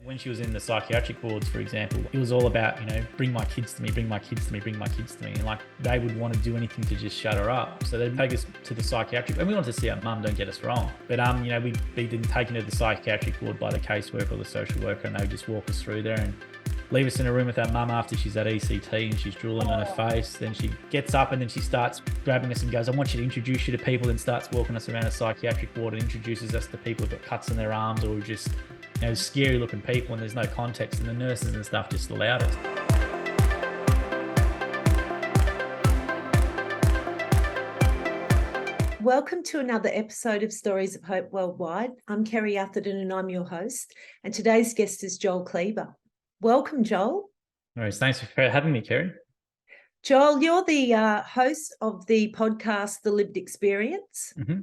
When she was in the psychiatric wards, for example, it was all about, bring my kids to me, bring my kids to me, bring my kids to me. And like they would want to do anything to just shut her up. So they'd take us to the psychiatric, and we wanted to see our mum, don't get us wrong. But, we'd be taken to the psychiatric ward by the caseworker or the social worker, and they would just walk us through there and leave us in a room with our mum after she's at ECT and she's drooling on her face. Then she gets up and then she starts grabbing us and goes, I want you to introduce you to people, and starts walking us around a psychiatric ward and introduces us to people who've got cuts in their arms or just, scary looking people, and there's no context, and the nurses and stuff just allowed it. Welcome to another episode of Stories of Hope Worldwide. I'm Kerry Atherton and I'm your host, and today's guest is Joel Kleber. Welcome, Joel. No worries. Thanks for having me, Kerry. Joel, you're the host of the podcast, The Lived Experience. Mm-hmm.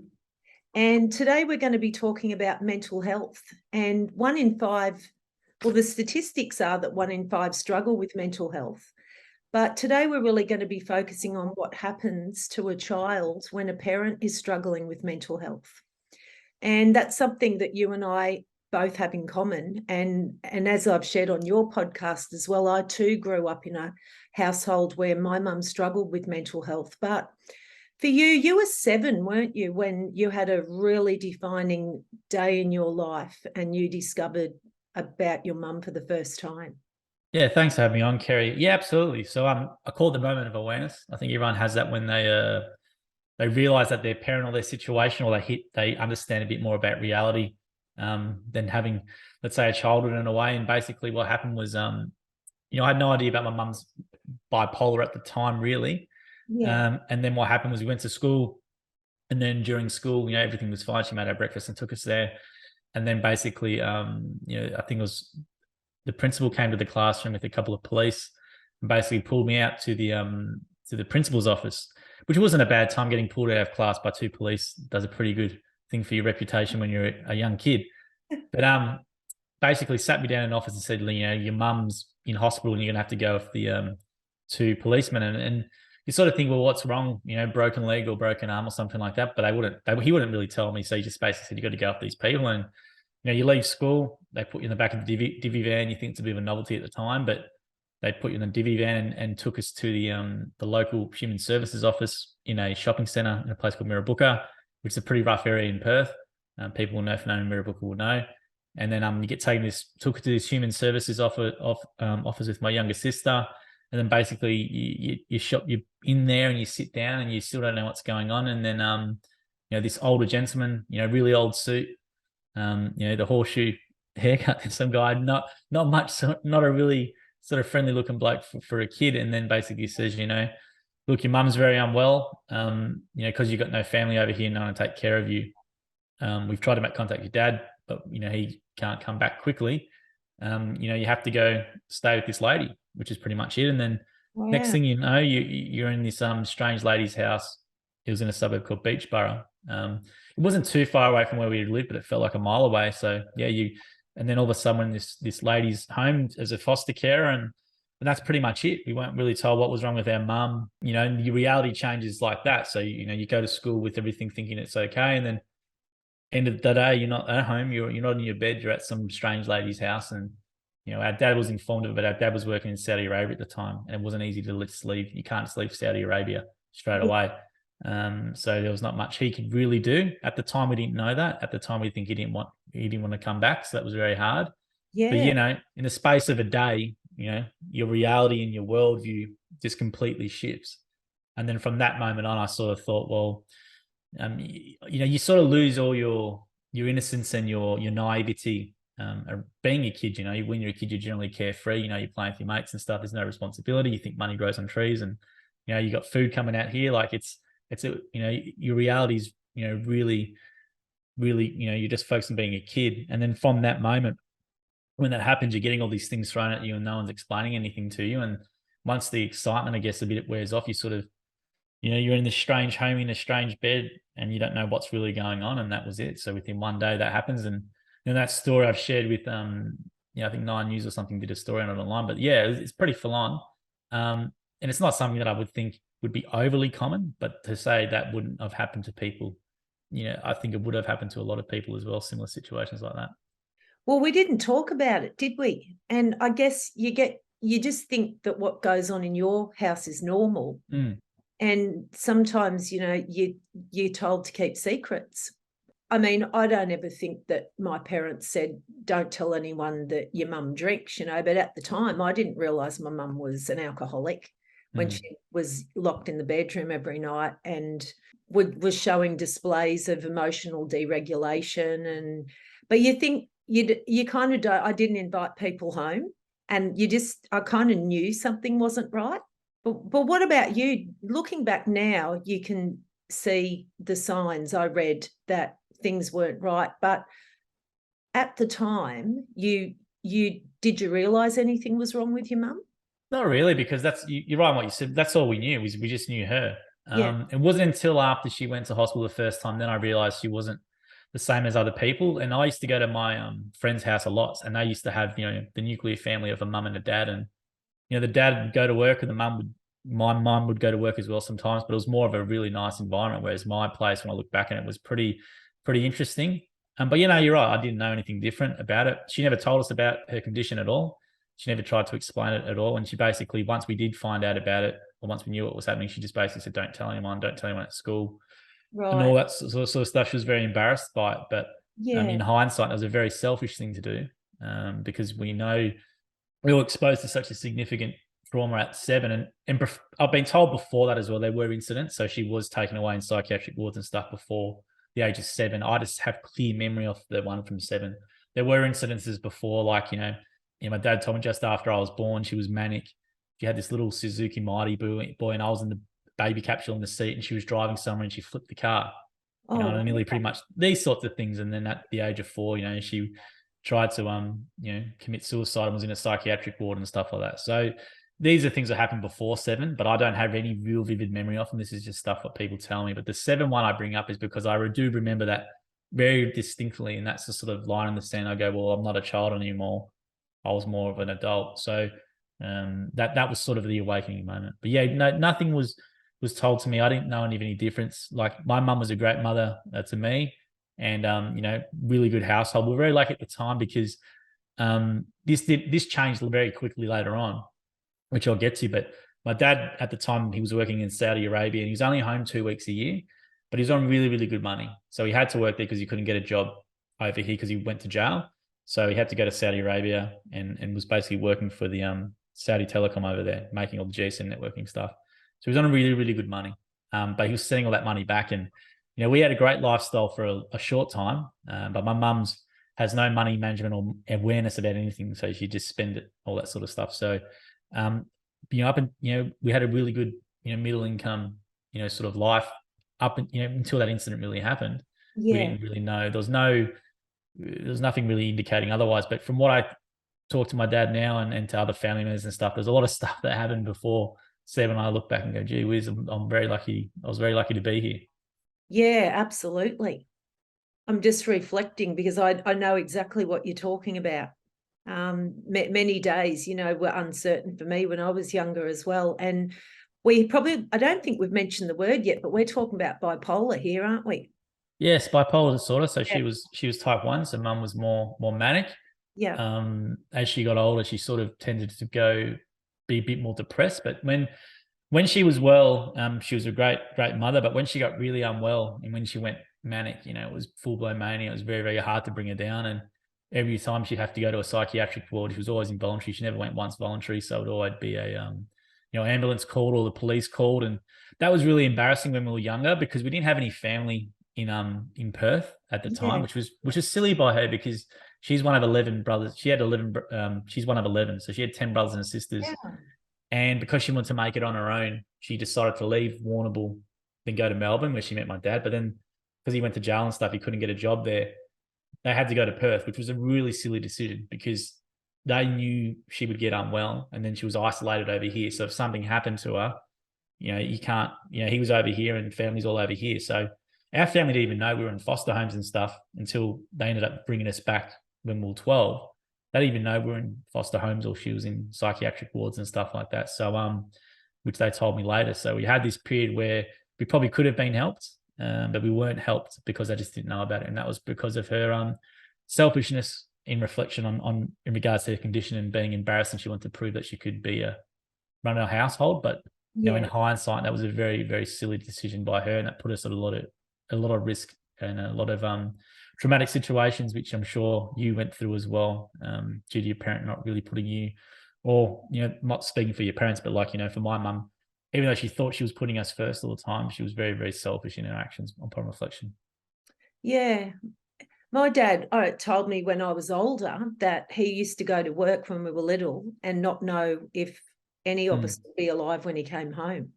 And today we're going to be talking about mental health. And 1 in 5, the statistics are that 1 in 5 struggle with mental health. But today we're really going to be focusing on what happens to a child when a parent is struggling with mental health. And that's something that you and I both have in common. And as I've shared on your podcast as well, I too grew up in a household where my mum struggled with mental health. But for you, you were 7, weren't you, when you had a really defining day in your life and you discovered about your mum for the first time? Yeah, thanks for having me on, Kerry. Yeah, absolutely. So I call it the moment of awareness. I think everyone has that when they realize that their parent or their situation, or they understand a bit more about reality than having, let's say, a childhood in a way. And basically what happened was, I had no idea about my mum's bipolar at the time, really. Yeah. And then what happened was we went to school, and then during school, everything was fine. She made our breakfast and took us there. And then basically, I think it was the principal came to the classroom with a couple of police and basically pulled me out to the principal's office, which wasn't a bad time. Getting pulled out of class by 2 police does a pretty good thing for your reputation when you're a young kid. But basically sat me down in the office and said, your mum's in hospital and you're going to have to go with the 2 policemen. And you sort of think, well, what's wrong? Broken leg or broken arm or something like that. But he wouldn't really tell me. So he just basically said, you got to go with these people. And, you leave school, they put you in the back of the divvy van. You think it's a bit of a novelty at the time, but they put you in the divvy van and took us to the local human services office in a shopping centre in a place called Mirrabooka, which is a pretty rough area in Perth. People will know if knowing Mirrabooka will know. And then you get took to this human services office with my younger sister. And then basically you're in there and you sit down and you still don't know what's going on. And then, this older gentleman, really old suit, the horseshoe haircut, some guy, not a really sort of friendly looking bloke for a kid. And then basically says, look, your mum's very unwell, because you've got no family over here, no one to take care of you. We've tried to make contact with your dad, but, he can't come back quickly. You have to go stay with this lady, which is pretty much it. And then Next thing you know, you're in this strange lady's house. It was in a suburb called Beachborough. It wasn't too far away from where we lived, but it felt like a mile away. So yeah, and then all of a sudden this lady's home as a foster carer, and that's pretty much it. We weren't really told what was wrong with our mum. And your reality changes like that. So you go to school with everything thinking it's okay, and then end of the day you're not at home. You're not in your bed. You're at some strange lady's house, and our dad was informed of it, but our dad was working in Saudi Arabia at the time, and it wasn't easy to just leave. You can't just leave Saudi Arabia straight away. So there was not much he could really do. At the time, we didn't know that. At the time, we think he didn't want to come back. So that was very hard. Yeah. But, in the space of a day, your reality and your worldview just completely shifts. And then from that moment on, I sort of thought, well, you sort of lose all your innocence and your naivety. Being a kid, when you're a kid, you're generally carefree. You're playing with your mates and stuff. There's no responsibility. You think money grows on trees, and you got food coming out here. Like your reality is really, you're just focused on being a kid. And then from that moment, when that happens, you're getting all these things thrown at you, and no one's explaining anything to you. And once the excitement, I guess, a bit wears off, you sort of, you're in this strange home in a strange bed, and you don't know what's really going on. And that was it. So within one day, that happens, and that story I've shared with, I think 9 News or something did a story on it online. But yeah, it's pretty full on. And it's not something that I would think would be overly common, but to say that wouldn't have happened to people, I think it would have happened to a lot of people as well, similar situations like that. Well, we didn't talk about it, did we? And I guess you just think that what goes on in your house is normal. Mm, And sometimes, you're told to keep secrets. I mean, I don't ever think that my parents said, don't tell anyone that your mum drinks, but at the time I didn't realise my mum was an alcoholic when mm. she was locked in the bedroom every night and was showing displays of emotional deregulation. But you think you kind of don't. I didn't invite people home, and I kind of knew something wasn't right. But what about you? Looking back now, you can see the signs. I read that things weren't right, but at the time, you did you realise anything was wrong with your mum? Not really, because you're right on what you said. That's all we knew. We just knew her. Yeah. It wasn't until after she went to hospital the first time, then I realized she wasn't the same as other people. And I used to go to my friend's house a lot, and they used to have, the nuclear family of a mum and a dad. And, the dad would go to work and my mum would go to work as well sometimes, but it was more of a really nice environment. Whereas my place, when I look back on it, was pretty interesting. But you're right. I didn't know anything different about it. She never told us about her condition at all. She never tried to explain it at all. And she basically, once we did find out about it, or once we knew what was happening, she just basically said, don't tell anyone, don't tell anyone at school, and all Right. that sort of stuff. She was very embarrassed by it. But Yeah. in hindsight, it was a very selfish thing to do, because we know we were exposed to such a significant trauma at 7. And I've been told before that as well, there were incidents. So she was taken away in psychiatric wards and stuff before the age of 7. I just have clear memory of the one from 7. There were incidences before, like, my dad told me just after I was born, she was manic. She had this little Suzuki Mighty boy, and I was in the baby capsule in the seat, and she was driving somewhere and she flipped the car. Oh, And nearly pretty much these sorts of things. And then at the age of 4, she tried to commit suicide and was in a psychiatric ward and stuff like that. So these are things that happened before 7, but I don't have any real vivid memory of them. This is just stuff what people tell me. But the 7 one I bring up is because I do remember that very distinctly, and that's the sort of line in the sand. I go, well, I'm not a child anymore. I was more of an adult. So that was sort of the awakening moment. But yeah, no, nothing was told to me. I didn't know any of any difference. Like, my mum was a great mother to me, and really good household. We were very lucky at the time because this changed very quickly later on, which I'll get to. But my dad at the time, he was working in Saudi Arabia, and he was only home 2 weeks a year, but he was on really, really good money. So he had to work there because he couldn't get a job over here because he went to jail. So he had to go to Saudi Arabia and was basically working for the Saudi Telecom over there, making all the GSM networking stuff. So he was on really, really good money. But he was sending all that money back. And, we had a great lifestyle for a short time. But my mum's has no money management or awareness about anything. So she just spend it, all that sort of stuff. So, up and, we had a really good, middle income, sort of life up and, until that incident really happened. We yeah. didn't really know. There's nothing really indicating otherwise. But from what I talk to my dad now and to other family members and stuff, there's a lot of stuff that happened before 7. I look back and go, gee whiz, I'm very lucky. I was very lucky to be here. Yeah, absolutely. I'm just reflecting because I know exactly what you're talking about. Many days, were uncertain for me when I was younger as well. And I don't think we've mentioned the word yet, but we're talking about bipolar here, aren't we? Yes, bipolar disorder. So Yeah. she was type 1. So mum was more manic. Yeah. As she got older, she sort of tended to be a bit more depressed. But when she was well, she was a great mother. But when she got really unwell and when she went manic, it was full blown mania. It was very, very hard to bring her down. And every time she'd have to go to a psychiatric ward, she was always involuntary. She never went once voluntary. So it would always be a ambulance called or the police called. And that was really embarrassing when we were younger because we didn't have any family in Perth at the time, Yeah. which was silly by her because she's one of 11 brothers. She had 11. She's one of 11, so she had 10 brothers and sisters. Yeah. And because she wanted to make it on her own, she decided to leave Warrnambool, then go to Melbourne where she met my dad. But then because he went to jail and stuff, he couldn't get a job there. They had to go to Perth, which was a really silly decision because they knew she would get unwell and then she was isolated over here. So if something happened to her, you can't, he was over here and family's all over here. So our family didn't even know we were in foster homes and stuff until they ended up bringing us back when we were 12. They didn't even know we were in foster homes or she was in psychiatric wards and stuff like that. So, which they told me later. So we had this period where we probably could have been helped, but we weren't helped because I just didn't know about it. And that was because of her selfishness in reflection on in regards to her condition and being embarrassed, and she wanted to prove that she could run our household. But in hindsight, that was a very, very silly decision by her, and that put us at a lot of risk and a lot of traumatic situations, which I'm sure you went through as well, due to your parent not really putting you, or not speaking for your parents, but like for my mum, even though she thought she was putting us first all the time, she was very, very selfish in her actions upon reflection. Yeah. My dad told me when I was older that he used to go to work when we were little and not know if any of us would be alive when he came home.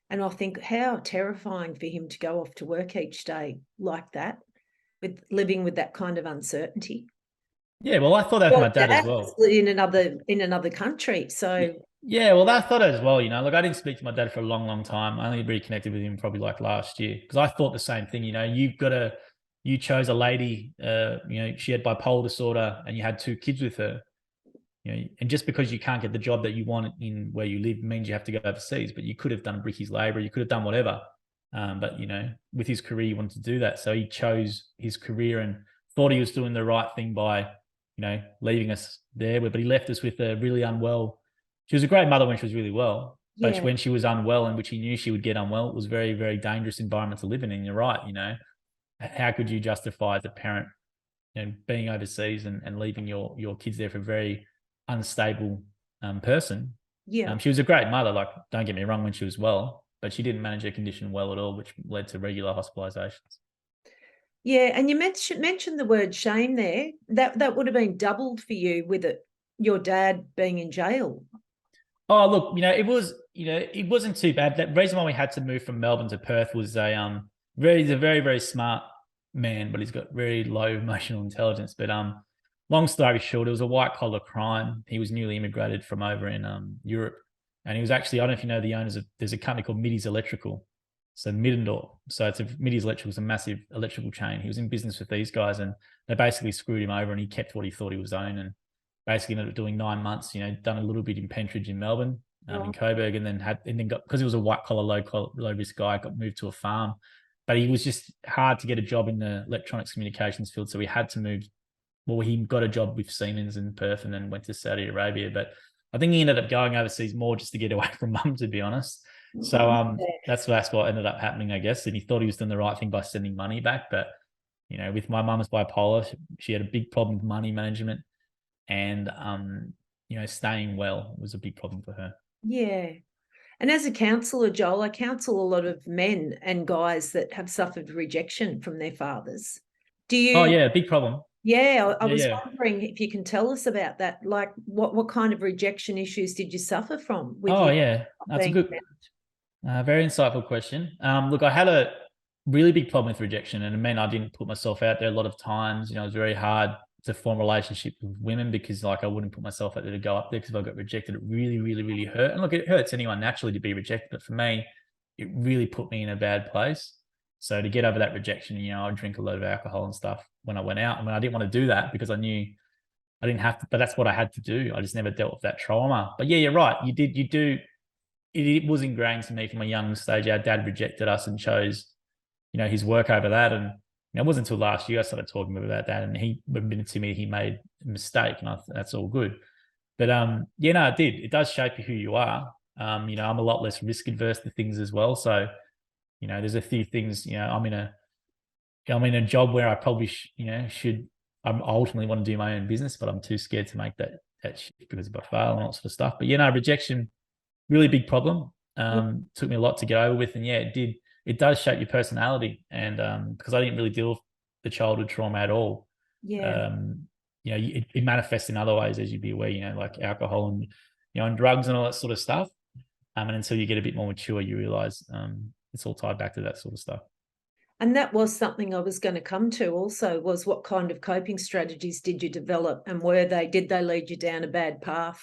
And I think how terrifying for him to go off to work each day like that, with living with that kind of uncertainty. Yeah, well, I thought that with my dad as well. In another country, so yeah, well, I thought as well. Look, I didn't speak to my dad for a long, long time. I only reconnected with him probably like last year, because I thought the same thing. You chose a lady. She had bipolar disorder, and you had 2 kids with her. And just because you can't get the job that you want in where you live means you have to go overseas. But you could have done brickies labor, you could have done whatever. But with his career, he wanted to do that, so he chose his career and thought he was doing the right thing by leaving us there. But he left us with a really unwell. She was a great mother when she was really well, but when she was unwell, and which he knew she would get unwell, it was a very, very dangerous environment to live in. And you're right, how could you justify as a parent, being overseas and leaving your kids there for a very unstable person? Yeah. She was a great mother, like, don't get me wrong, when she was well, but she didn't manage her condition well at all, which led to regular hospitalizations. Yeah, and you mentioned the word shame there. That would have been doubled for you with your dad being in jail. Oh, look, it wasn't too bad. The reason why we had to move from Melbourne to Perth was he's a very, very smart man, but he's got very low emotional intelligence. But long story short, it was a white collar crime. He was newly immigrated from over in Europe, and he was actually, I don't know if you know the owners of, there's a company called Middy's Electrical. So Middendorf. So Middy's Electrical is a massive electrical chain. He was in business with these guys, and they basically screwed him over, and he kept what he thought he was own, and basically ended up doing 9 months, done a little bit in Pentridge in Melbourne, in Coburg, and then got, because he was a white collar, low risk guy, got moved to a farm. But he was just hard to get a job in the electronics communications field. So he had to move. Well, he got a job with Siemens in Perth and then went to Saudi Arabia. But I think he ended up going overseas more just to get away from mum, to be honest. So that's what ended up happening, I guess. And he thought he was doing the right thing by sending money back. But, with my mum as bipolar, she had a big problem with money management. And, staying well was a big problem for her. Yeah. And as a counsellor, Joel, I counsel a lot of men and guys that have suffered rejection from their fathers. Do you? Oh, yeah, big problem. Yeah, I was wondering if you can tell us about that. Like, what kind of rejection issues did you suffer from? That's a good, very insightful question. Look, I had a really big problem with rejection, and it meant I didn't put myself out there a lot of times. It was very hard to form a relationship with women because, like, I wouldn't put myself out there to go up there, because if I got rejected, it really, really, really hurt. And look, it hurts anyone naturally to be rejected, but for me, it really put me in a bad place. So to get over that rejection, I would drink a lot of alcohol and stuff when I went out. I mean, I didn't want to do that because I knew I didn't have to, but that's what I had to do. I just never dealt with that trauma. But yeah, you're right. You do. It was ingrained to me from a young stage. Our dad rejected us and chose, his work over that. And it wasn't until last year I started talking about that, and he admitted to me he made a mistake, and that's all good. But it did. It does shape who you are. I'm a lot less risk adverse to things as well. So, there's a few things. I'm in a job where I probably should. I ultimately want to do my own business, but I'm too scared to make that shift because if I fail and all that sort of stuff. But rejection, really big problem. Took me a lot to get over with, and it did. It does shape your personality, and because I didn't really deal with the childhood trauma at all. It manifests in other ways, as you'd be aware. Like alcohol and and drugs and all that sort of stuff. And until you get a bit more mature, you realize it's all tied back to that sort of stuff. And that was something I was going to come to also, was what kind of coping strategies did you develop, and did they lead you down a bad path?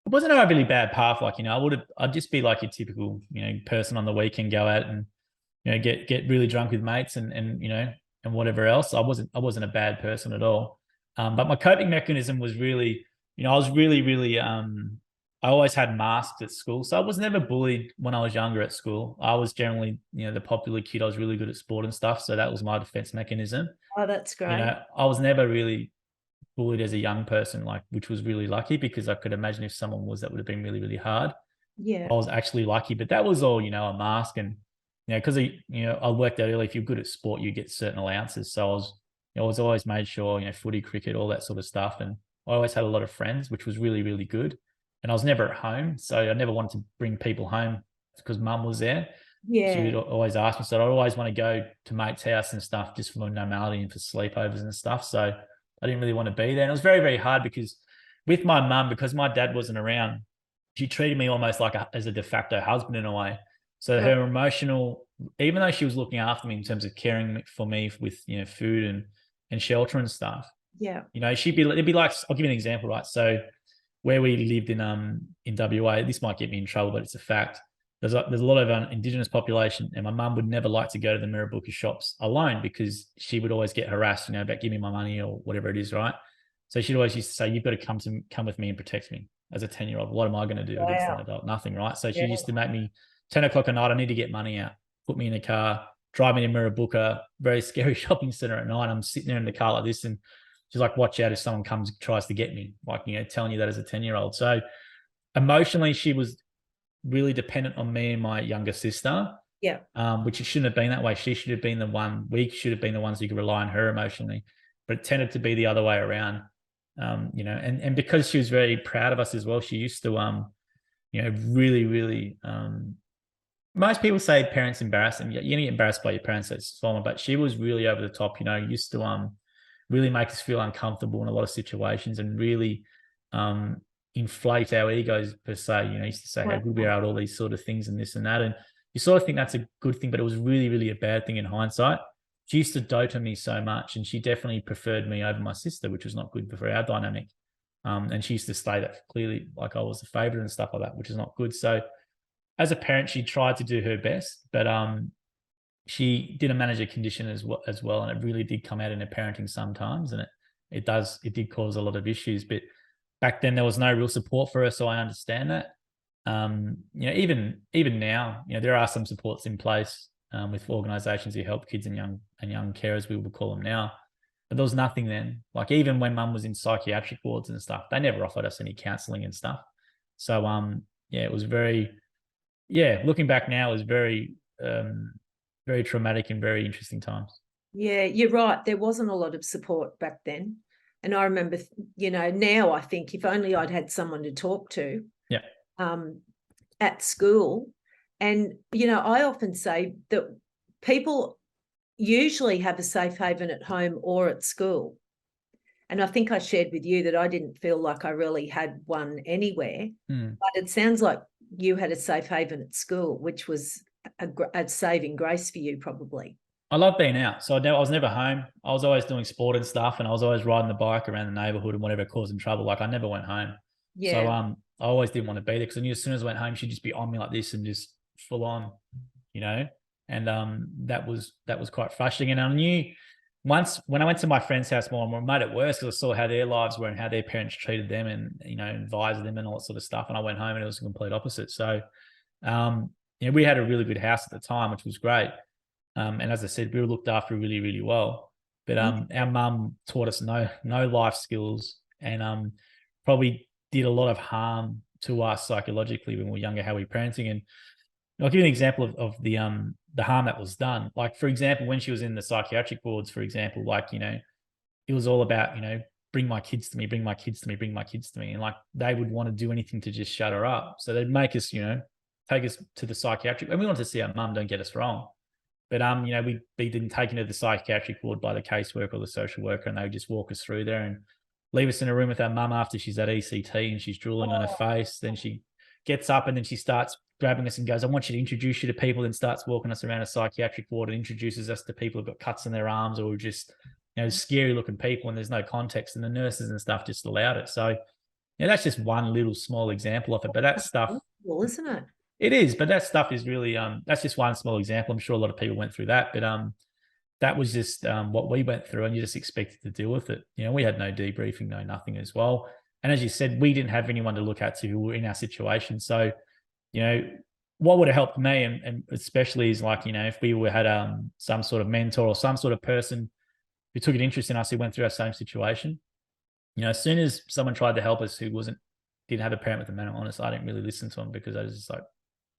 It wasn't a really bad path. Like, I'd just be like your typical, person on the weekend, go out and, get really drunk with mates and whatever else. I wasn't a bad person at all. But my coping mechanism was really, I was really, really, I always had masks at school. So I was never bullied when I was younger at school. I was generally, the popular kid. I was really good at sport and stuff. So that was my defense mechanism. Oh, that's great. I was never really bullied as a young person, like, which was really lucky, because I could imagine if someone was, that would have been really, really hard. Yeah. I was actually lucky, but that was all, a mask. And, because, I worked out early, if you're good at sport, you get certain allowances. So I was always made sure, footy, cricket, all that sort of stuff. And I always had a lot of friends, which was really, really good. And I was never at home. So I never wanted to bring people home because mum was there. She would Yeah. always ask me. So I'd always want to go to mate's house and stuff just for normality and for sleepovers and stuff. So I didn't really want to be there. And it was very, very hard because with my mum, because my dad wasn't around, she treated me almost like as a de facto husband in a way. So her emotional, even though she was looking after me in terms of caring for me with, food and shelter and stuff, Yeah. it'd be like, I'll give you an example, right? So where we lived in WA, this might get me in trouble, but it's a fact. There's a lot of Indigenous population, and my mum would never like to go to the Mirrabooka shops alone because she would always get harassed, about giving me my money or whatever it is, right? So she'd always used to say, "You've got to come with me and protect me." As a 10-year-old, what am I going to do against an adult? Nothing, right? So she used to make me 10 o'clock at night. I need to get money out. Put me in a car, drive me to Mirrabooka, very scary shopping center at night. I'm sitting there in the car like this, and she's like, "Watch out if someone tries to get me." Like, telling you that as a 10-year-old. So emotionally, she was really dependent on me and my younger sister. Yeah. Which it shouldn't have been that way. She should have been the one. We should have been the ones who could rely on her emotionally, but it tended to be the other way around. And because she was very proud of us as well, she used to, really, really. Most people say parents embarrass, and you get embarrassed by your parents. That's fine, but she was really over the top. Used to really make us feel uncomfortable in a lot of situations, and really inflate our egos per se. Used to say how good we are at all these sort of things and this and that, and you sort of think that's a good thing, but it was really, really a bad thing in hindsight. She used to dote on me so much, and she definitely preferred me over my sister, which was not good for our dynamic. And she used to say that clearly, like I was the favorite and stuff like that, which is not good. So as a parent, she tried to do her best, but she didn't manage a condition as well, and it really did come out in her parenting sometimes, and it did cause a lot of issues. But back then there was no real support for her, so I understand that. Even now, there are some supports in place with organisations who help kids and young carers, we would call them now. But there was nothing then. Like, even when mum was in psychiatric wards and stuff, they never offered us any counselling and stuff. So it was very, looking back now, it was very very traumatic and very interesting times. Yeah, you're right. There wasn't a lot of support back then. And I remember, now I think if only I'd had someone to talk to at school. And, I often say that people usually have a safe haven at home or at school. And I think I shared with you that I didn't feel like I really had one anywhere. But it sounds like you had a safe haven at school, which was a saving grace for you, probably. I love being out. So I was never home. I was always doing sport and stuff, and I was always riding the bike around the neighborhood and whatever causing trouble. Like, I never went home. Yeah. So I always didn't want to be there, because I knew as soon as I went home, she'd just be on me like this and just full on, And that was quite frustrating. And I knew once when I went to my friend's house more and more, it made it worse, because I saw how their lives were and how their parents treated them and, advised them and all that sort of stuff. And I went home and it was the complete opposite. So, we had a really good house at the time, which was great. And as I said, we were looked after really, really well. But our mum taught us no life skills, and probably did a lot of harm to us psychologically when we were younger, how we were parenting. And I'll give you an example of the harm that was done. Like, for example, when she was in the psychiatric wards, for example, like, it was all about, bring my kids to me, bring my kids to me, bring my kids to me. And like, they would want to do anything to just shut her up. So they'd make us, take us to the psychiatric. And we wanted to see our mum, don't get us wrong. But we'd be taken to the psychiatric ward by the caseworker or the social worker, and they would just walk us through there and leave us in a room with our mum after she's at ECT and she's drooling on her face. Then she gets up and then she starts grabbing us and goes, "I want you to introduce you to people," and starts walking us around a psychiatric ward and introduces us to people who've got cuts in their arms or just, scary looking people, and there's no context, and the nurses and stuff just allowed it. So, that's just one little small example of it. But that stuff, well, isn't it? It is, but that stuff is really that's just one small example. I'm sure a lot of people went through that, but that was just what we went through, and you just expected to deal with it. We had no debriefing, no nothing as well. And as you said, we didn't have anyone to look at who were in our situation. So, what would have helped me, and especially is like, if we had some sort of mentor or some sort of person who took an interest in us, who went through our same situation, as soon as someone tried to help us who didn't have a parent with a mental illness, I didn't really listen to them because I was just like,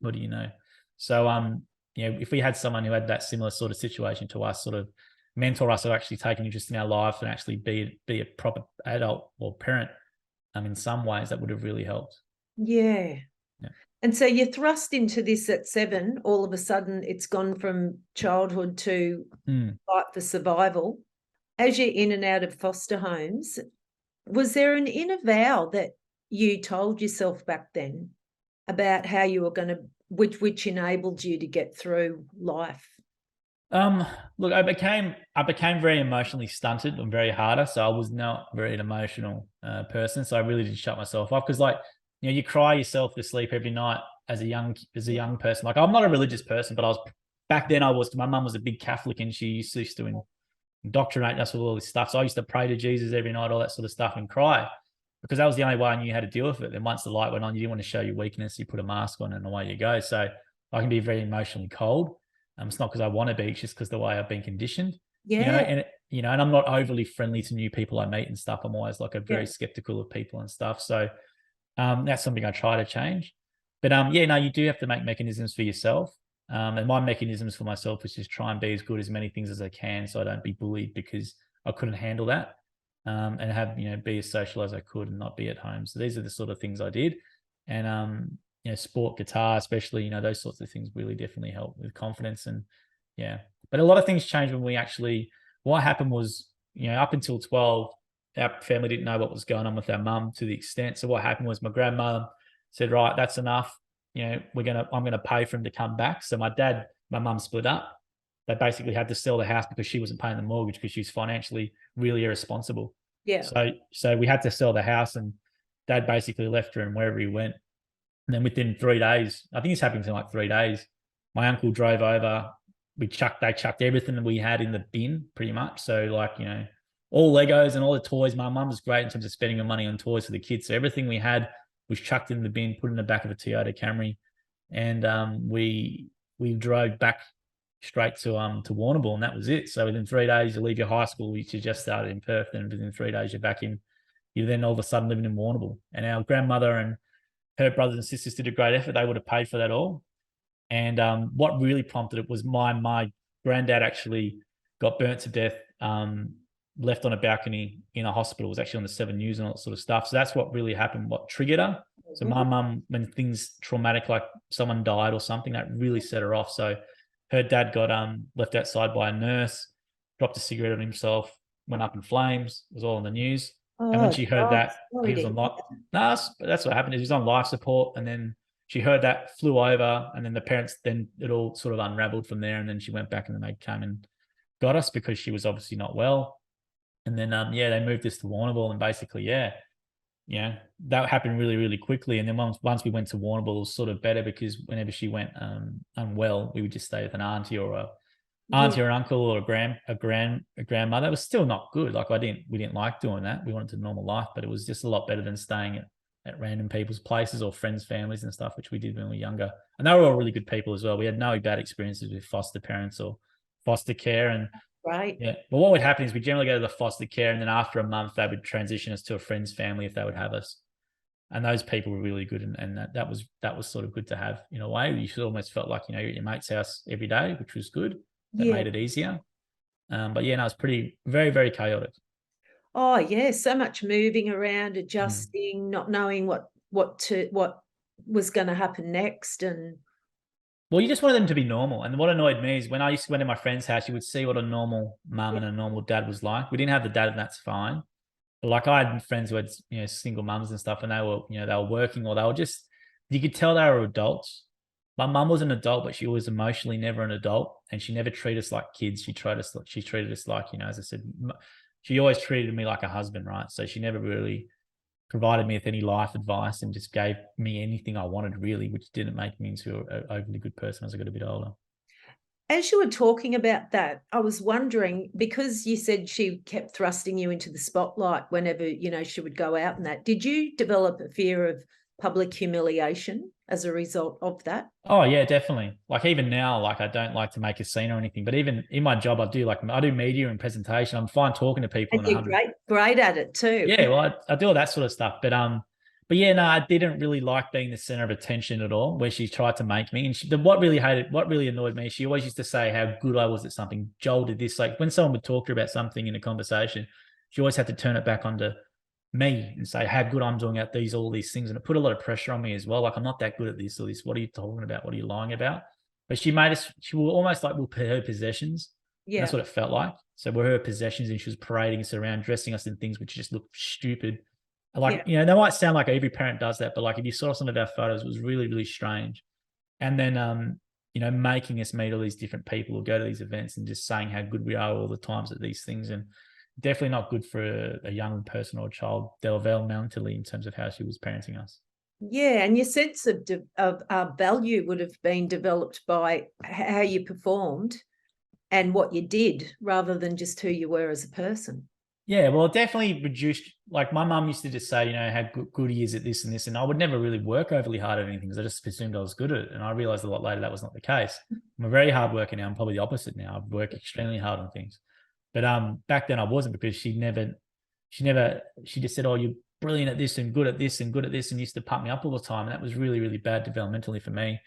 what do you know? So, if we had someone who had that similar sort of situation to us, sort of mentor us or actually take an interest in our life and actually be a proper adult or parent, in some ways that would have really helped. Yeah. Yeah. And so you're thrust into this at 7. All of a sudden, it's gone from childhood to fight for survival. As you're in and out of foster homes, was there an inner vow that you told yourself back then about how you were going to, which enabled you to get through life? Look, I became very emotionally stunted and very harder. So I was not very an emotional person. So I really did shut myself off because, like, you cry yourself to sleep every night as a young person. Like, I'm not a religious person, but back then. My mum was a big Catholic and she used to indoctrinate us with all this stuff. So I used to pray to Jesus every night, all that sort of stuff, and cry because that was the only way I knew how to deal with it. Then once the light went on, you didn't want to show your weakness. You put a mask on and away you go. So I can be very emotionally cold. It's not because I want to be, it's just because the way I've been conditioned. Yeah. And I'm not overly friendly to new people I meet and stuff. I'm always like very skeptical of people and stuff. So that's something I try to change. But you do have to make mechanisms for yourself. And my mechanisms for myself is just try and be as good as many things as I can, so I don't be bullied because I couldn't handle that. And have be as social as I could and not be at home. So these are the sort of things I did. And sport, guitar, especially, those sorts of things really definitely help with confidence. And but a lot of things changed when what happened was, up until 12, our family didn't know what was going on with our mum to the extent. So what happened was my grandmother said, right, that's enough. I'm going to pay for him to come back. So my mum split up. They basically had to sell the house because she wasn't paying the mortgage because she was financially really irresponsible. Yeah. So we had to sell the house and Dad basically left her and wherever he went. And then within 3 days, I think it's happened in like 3 days, my uncle drove over. They chucked everything that we had in the bin pretty much. So like, all Legos and all the toys. My mum was great in terms of spending her money on toys for the kids. So everything we had was chucked in the bin, put in the back of a Toyota Camry. And we drove back straight to Warrnambool, and that was it. So within 3 days, you leave your high school, which you just started in Perth, and within 3 days, you're then all of a sudden living in Warrnambool. And our grandmother and her brothers and sisters did a great effort. They would have paid for that all. And what really prompted it was my granddad actually got burnt to death, left on a balcony in a hospital. It was actually on the 7 News and all that sort of stuff. So that's what really happened, what triggered her. So my mum, when things traumatic, like someone died or something, that really set her off. So her dad got left outside by a nurse, dropped a cigarette on himself, went up in flames. It was all in the news. And when she heard that, he was on that's what happened. He was on life support, and then she heard that, flew over, and then the parents, then it all sort of unraveled from there. And then she went back, and then they came and got us because she was obviously not well. And then they moved us to Warrnambool, and basically that happened really, really quickly. And then once we went to Warrnambool, it was sort of better because whenever she went unwell, we would just stay with an auntie or an uncle or a grandmother. It was still not good. Like we didn't like doing that. We wanted a normal life, but it was just a lot better than staying at random people's places or friends' families and stuff, which we did when we were younger. And they were all really good people as well. We had no bad experiences with foster parents or foster care. And right. Yeah. But what would happen is we generally go to the foster care, and then after a month, they would transition us to a friend's family if they would have us. And those people were really good, and that was sort of good to have in a way. You almost felt like you're at your mate's house every day, which was good. That made it easier. But it was very, very chaotic. Oh yeah, so much moving around, adjusting, not knowing what was going to happen next, and well, you just wanted them to be normal. And what annoyed me is when I used to go to my friend's house, you would see what a normal mum and a normal dad was like. We didn't have the dad, and that's fine. But like I had friends who had single mums and stuff, and they were working, or they were just, you could tell they were adults. My mum was an adult, but she was emotionally never an adult, and she never treated us like kids. She treated us like, as I said, she always treated me like a husband, right? So she never really provided me with any life advice and just gave me anything I wanted, really, which didn't make me into an overly good person as I got a bit older. As you were talking about that, I was wondering, because you said she kept thrusting you into the spotlight whenever, she would go out and that, did you develop a fear of public humiliation as a result of that? Oh yeah, definitely. Like even now, like I don't like to make a scene or anything, but even in my job, I do media and presentation. I'm fine talking to people. And you're great at it too. Yeah, well, I do all that sort of stuff. But yeah, no, I didn't really like being the center of attention at all, where she tried to make me. And what really annoyed me, she always used to say how good I was at something. Joel did this. Like when someone would talk to her about something in a conversation, she always had to turn it back onto me and say how good I'm doing at all these things. And it put a lot of pressure on me as well. Like I'm not that good at this or this. What are you talking about? What are you lying about? But she will almost like we'll put her possessions. Yeah. That's what it felt like. So we're her possessions and she was parading us around, dressing us in things which just looked stupid. Like, you know, that might sound like every parent does that, but like if you saw some of our photos, it was really, really strange. And then, you know, making us meet all these different people or go to these events and just saying how good we are all the times at these things. And definitely not good for a young person or a child developmentally in terms of how she was parenting us. Yeah, and your sense of value would have been developed by how you performed and what you did rather than just who you were as a person. Yeah, well, it definitely reduced. Like my mum used to just say, you know, how good he is at this and this, and I would never really work overly hard at anything because I just presumed I was good at it. And I realized a lot later that was not the case. I'm a very hard worker now. I'm probably the opposite now. I work extremely hard on things, but back then I wasn't because she just said, oh, you're brilliant at this and good at this and good at this, and used to pump me up all the time, and that was really, really bad developmentally for me.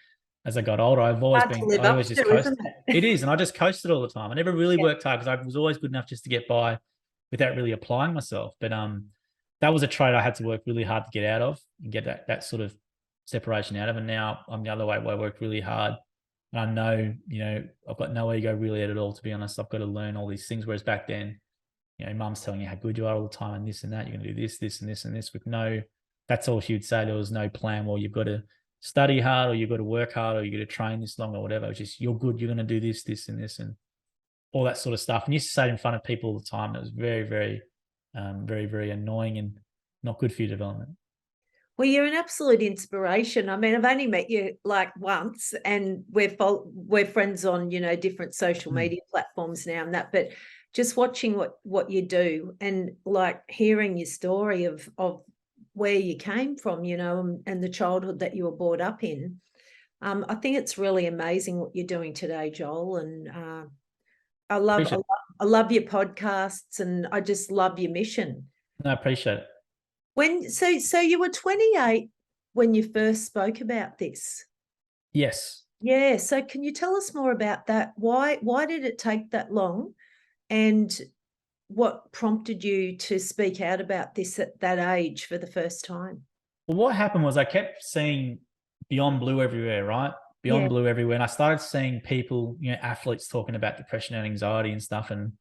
As I got older, I've always been, I always just coasted. It is, and I just coasted all the time. I never really worked hard because I was always good enough just to get by without really applying myself. But that was a trait I had to work really hard to get out of and get that sort of separation out of. And now I'm the other way where I work really hard. And I know, you know, I've got no ego really at all, to be honest. I've got to learn all these things. Whereas back then, you know, mum's telling you how good you are all the time and this and that. You're going to do this, this, and this, and this with that's all she would say. There was no plan. Well, you've got to study hard or you've got to work hard or you've got to train this long or whatever. It's just, you're good. You're going to do this, this, and this. And all that sort of stuff. And used to say it in front of people all the time. It was very, very, very, very annoying and not good for your development. Well, you're an absolute inspiration. I mean, I've only met you like once, and we're friends on, you know, different social media platforms now and that. But just watching what you do and like hearing your story of where you came from, you know, and the childhood that you were brought up in, I think it's really amazing what you're doing today, Joel. And I love your podcasts, and I just love your mission. No, I appreciate it. So you were 28 when you first spoke about this? Yes. Yeah. So can you tell us more about that? Why did it take that long? And what prompted you to speak out about this at that age for the first time? Well, what happened was I kept seeing Beyond Blue everywhere, right? Beyond Blue everywhere. And I started seeing people, you know, athletes talking about depression and anxiety and stuff. And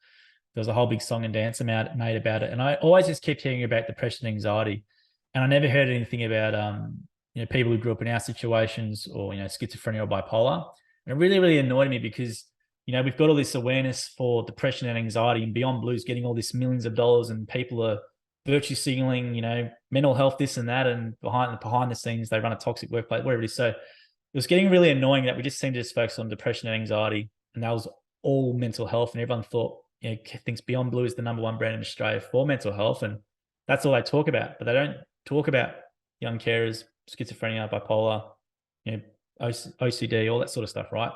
there was a whole big song and dance made about it. And I always just kept hearing about depression and anxiety. And I never heard anything about, you know, people who grew up in our situations or, you know, schizophrenia or bipolar. And it really, really annoyed me because, you know, we've got all this awareness for depression and anxiety, and Beyond Blue's getting all this millions of dollars, and people are virtue signaling, you know, mental health, this and that. And behind the scenes, they run a toxic workplace, whatever it is. So it was getting really annoying that we just seemed to just focus on depression and anxiety, and that was all mental health. And everyone thought, you know, thinks Beyond Blue is the #1 brand in Australia for mental health, and that's all they talk about. But they don't talk about young carers, schizophrenia, bipolar, you know, OCD, all that sort of stuff, right?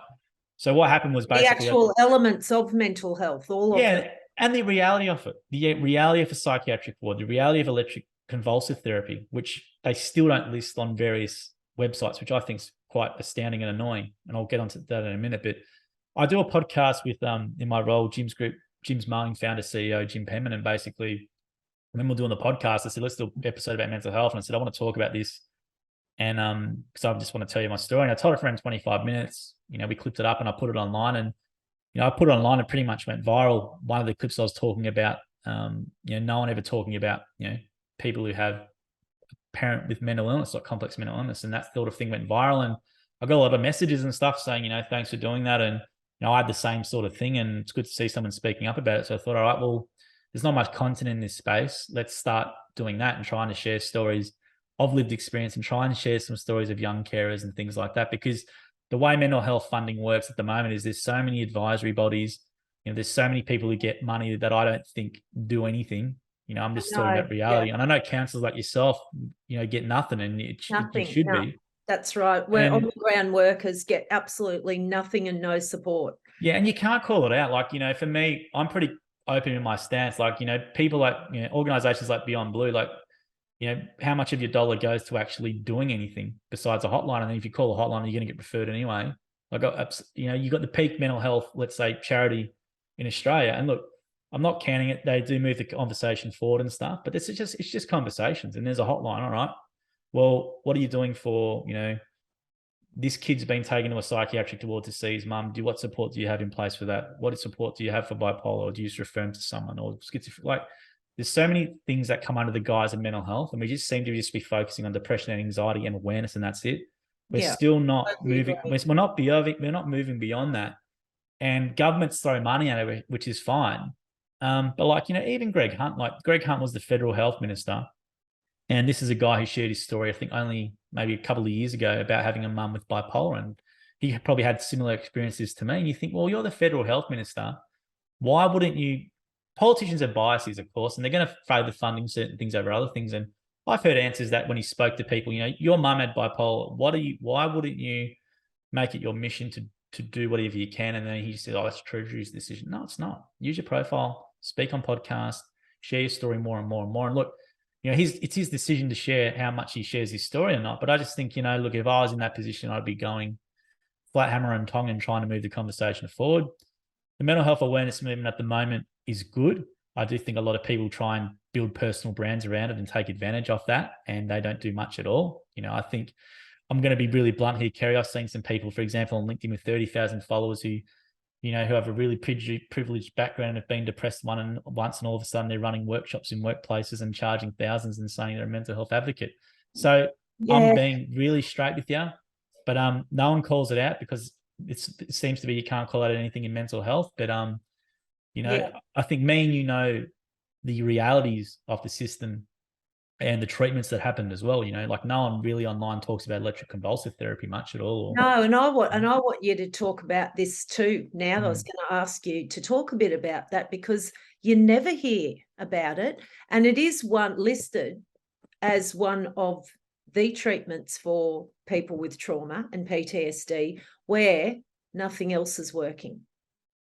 So what happened was basically the actual elements of mental health, all of them. And the reality of it, the reality of a psychiatric ward, the reality of electric convulsive therapy, which they still don't list on various websites, which I think is quite astounding and annoying. And I'll get onto that in a minute. But I do a podcast with, in my role, Jim's Marling founder, CEO, Jim Penman. And basically, when we're doing the podcast, I said, let's do an episode about mental health. And I said, I want to talk about this. And because I just want to tell you my story. And I told it for around 25 minutes. You know, we clipped it up and I put it online. And, you know, I put it online and pretty much went viral. One of the clips I was talking about, you know, no one ever talking about, you know, people who have a parent with mental illness, like complex mental illness. And that sort of thing went viral. And I got a lot of messages and stuff saying, you know, thanks for doing that. And, you know, I had the same sort of thing, and it's good to see someone speaking up about it. So I thought, all right, well, there's not much content in this space. Let's start doing that and trying to share stories of lived experience and trying to share some stories of young carers and things like that. Because the way mental health funding works at the moment is there's so many advisory bodies, you know, there's so many people who get money that I don't think do anything. I'm just talking No, about reality. And I know counsellors like yourself, get nothing, and you nothing. should No, be. that's right. Where on the ground workers get absolutely nothing and no support. Yeah, and you can't call it out. Like, for me, I'm pretty open in my stance. Like, people like, organizations like Beyond Blue, like, how much of your dollar goes to actually doing anything besides a hotline? And then if you call a hotline, you're going to get referred anyway. Like, you got the peak mental health, let's say, charity in Australia. And look, I'm not counting it. They do move the conversation forward and stuff, but it's just conversations. And there's a hotline. All right. Well, what are you doing for, this kid's been taken to a psychiatric ward to see his mum. What support do you have in place for that? What support do you have for bipolar? Or do you just refer him to someone or schizophrenia? Like, there's so many things that come under the guise of mental health, and we just seem to just be focusing on depression and anxiety and awareness, and that's it. We're still not moving. We're not moving beyond that. And governments throw money at it, which is fine. But like, even Greg Hunt was the federal health minister. And this is a guy who shared his story, I think only maybe a couple of years ago, about having a mum with bipolar. And he probably had similar experiences to me. And you think, well, you're the federal health minister. Why wouldn't you? Politicians are biases, of course, and they're going to favour funding certain things over other things. And I've heard answers that when he spoke to people, your mum had bipolar. Why wouldn't you make it your mission to do whatever you can? And then he said, oh, that's Treasury's decision. No, it's not. Use your profile, speak on podcasts, share your story more and more and more. And look, it's his decision to share how much he shares his story or not. But I just think, look, if I was in that position, I'd be going flat hammer and tongue and trying to move the conversation forward. The mental health awareness movement at the moment is good. I do think a lot of people try and build personal brands around it and take advantage of that, and they don't do much at all. I think I'm going to be really blunt here, Kerry. I've seen some people, for example, on LinkedIn with 30,000 followers who have a really privileged background and have been depressed once, and all of a sudden they're running workshops in workplaces and charging thousands and saying they're a mental health advocate. So I'm being really straight with you, but no one calls it out because it seems to be you can't call out anything in mental health. But I think me and the realities of the system and the treatments that happened as well. Like no one really online talks about electroconvulsive therapy much at all. No, and I want you to talk about this too. Now, I was going to ask you to talk a bit about that because you never hear about it, and it is listed as one of the treatments for people with trauma and PTSD where nothing else is working.